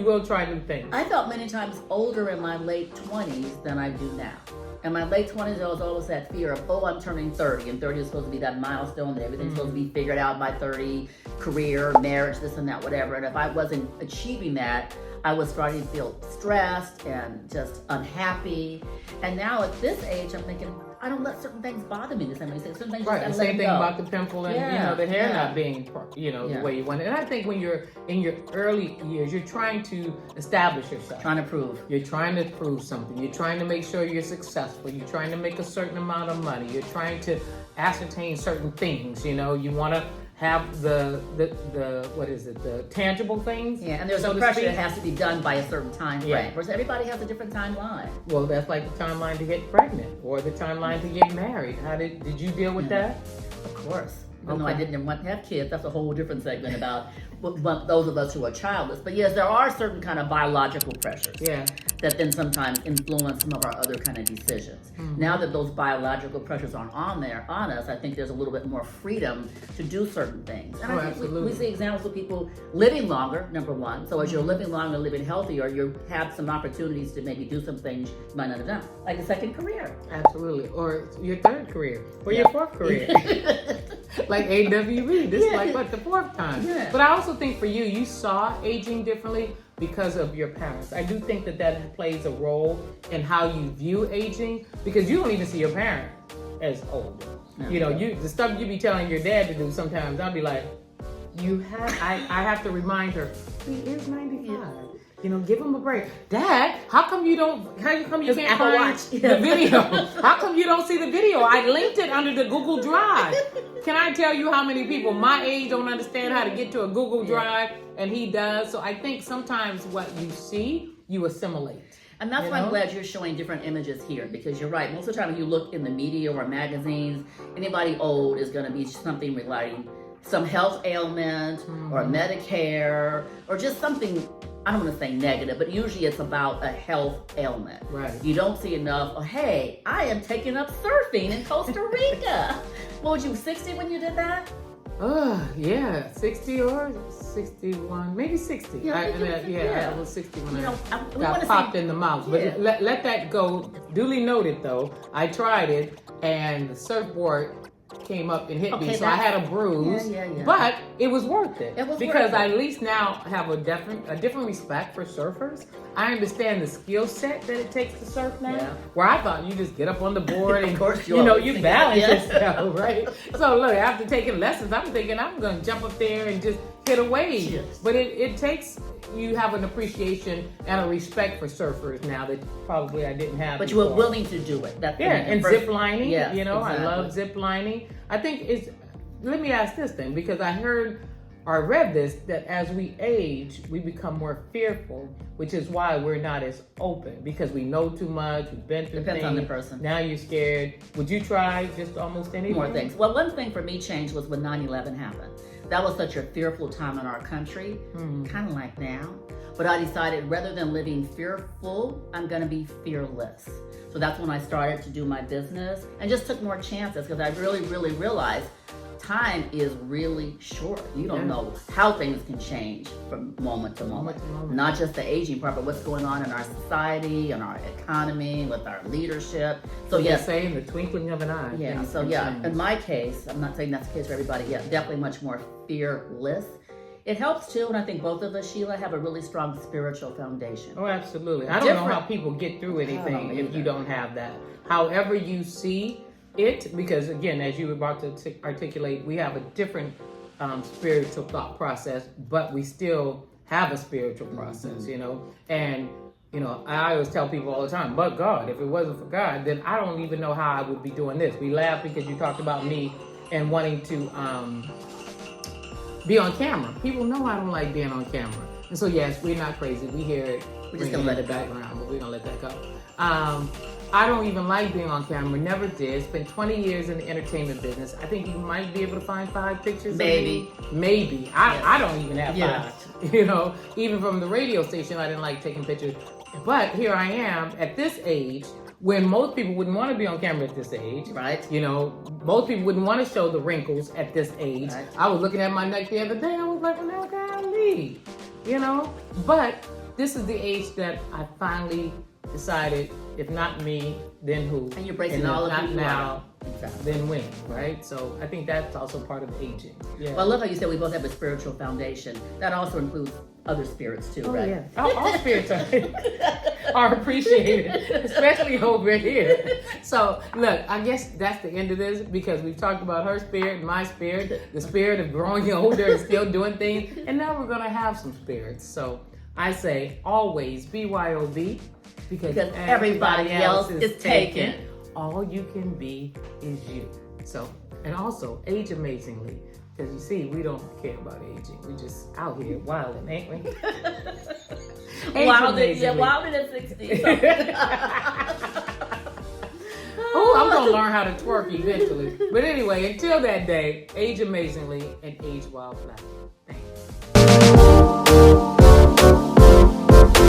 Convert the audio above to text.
will try new things. I felt many times older in my late 20s than I do now. In my late 20s, there was always that fear of, oh, I'm turning 30, and 30 is supposed to be that milestone that everything's supposed to be figured out by 30, career, marriage, this and that, whatever. And if I wasn't achieving that, I was starting to feel stressed and just unhappy. And now at this age, I'm thinking, I don't let certain things bother me the same way. Certain things Right, the same thing about the pimple and the hair not being the way you want it. And I think when you're in your early years, you're trying to establish yourself. Trying to prove. You're trying to prove something. You're trying to make sure you're successful. You're trying to make a certain amount of money. You're trying to ascertain certain things. You want to have the tangible things. Yeah, and there's a pressure that has to be done by a certain time frame. Whereas everybody has a different timeline. Well, that's like the timeline to get pregnant or the timeline to get married. How did you deal with that? Of course. Even though I didn't want to have kids, that's a whole different segment about those of us who are childless. But yes, there are certain kind of biological pressures that then sometimes influence some of our other kind of decisions. Now that those biological pressures aren't on us, I think there's a little bit more freedom to do certain things. And I think we see examples of people living longer, number one. So as you're living longer, living healthier, you have some opportunities to maybe do some things you might not have done, like a second career. Absolutely. Or your third career, or your fourth career. Like AWE, this is like the fourth time. Yeah. But I also think for you saw aging differently because of your parents. I do think that plays a role in how you view aging, because you don't even see your parent as old. No. The stuff you be telling your dad to do sometimes, I'll be like, I have to remind her, he is 95. Yeah. Give him a break. Dad, how come you can't find the video? How come you don't see the video? I linked it under the Google Drive. Can I tell you how many people my age don't understand how to get to a Google Drive, and he does? So I think sometimes what you see, you assimilate. And that's why I'm glad you're showing different images here, because you're right. Most of the time when you look in the media or magazines, anybody old is going to be something regarding some health ailment or Medicare or just something, I don't want to say negative, but usually it's about a health ailment. Right. You don't see enough, hey, I am taking up surfing in Costa Rica. What was you, 60 when you did that? 60 or 61, maybe 60. I was 60 when I got popped in the mouth. But let that go. Duly noted, though. I tried it, and the surfboard came up and hit me, so I had a bruise. But it was worth it. Because I at least now have a different respect for surfers. I understand the skill set that it takes to surf now. Yeah. Where I thought you just get up on the board and you balance yourself, right? So look, after taking lessons, I'm thinking I'm going to jump up there and just hit a wave. Yes. But it takes you have an appreciation and a respect for surfers now that probably I didn't have. But before. You were willing to do it. That's and zip lining. Yes, exactly. I love zip lining. I think let me ask this thing, because I heard or read this, that as we age, we become more fearful, which is why we're not as open, because we know too much, we've been through Depends on the person. Now you're scared. Would you try just almost anything? More things. Well, one thing for me changed was when 9/11 happened. That was such a fearful time in our country, kind of like now. But I decided rather than living fearful, I'm going to be fearless. So that's when I started to do my business and just took more chances, because I really, really realized time is really short. You don't know how things can change from moment to moment. Not just the aging part, but what's going on in our society, in our economy, with our leadership. So yes, saying the twinkling of an eye. Yeah. So in my case, I'm not saying that's the case for everybody. Yeah, definitely much more fearless. It helps too, and I think both of us, Sheila, have a really strong spiritual foundation. Oh, absolutely. I don't know how people get through anything if you don't have that. However you see it, because again, as you were about to articulate, we have a different spiritual thought process, but we still have a spiritual process, and I always tell people all the time, but God, if it wasn't for God, then I don't even know how I would be doing this. We laugh because you talked about me and wanting to be on camera. People know I don't like being on camera. And so yes, we're not crazy. We hear it. We're just gonna let it background, but we're gonna let that go. I don't even like being on camera. Never did. Spent 20 years in the entertainment business. I think you might be able to find 5 pictures Maybe. of me. Maybe. I don't even have 5. Even from the radio station, I didn't like taking pictures. But here I am at this age, when most people wouldn't want to be on camera at this age. Right. Most people wouldn't want to show the wrinkles at this age. Right. I was looking at my neck the other day. I was like, well, golly. But this is the age that I finally decided, if not me, then who? And you're bracing And if all of not you now, Exactly. then when, right? So I think that's also part of aging. Yeah. Well, I love how you said we both have a spiritual foundation. That also includes other spirits too, right? Yeah. All spirits are appreciated, especially over here. So, look, I guess that's the end of this because we've talked about her spirit, my spirit, the spirit of growing older and still doing things, and now we're going to have some spirits. So, I say always BYOB because everybody else is taken. All you can be is you. So, and also age amazingly. Because you see, we don't care about aging. We just out here wilding, ain't we? Wilding at 60. Oh, I'm going to learn how to twerk eventually. But anyway, until that day, age amazingly and age wild. Thanks.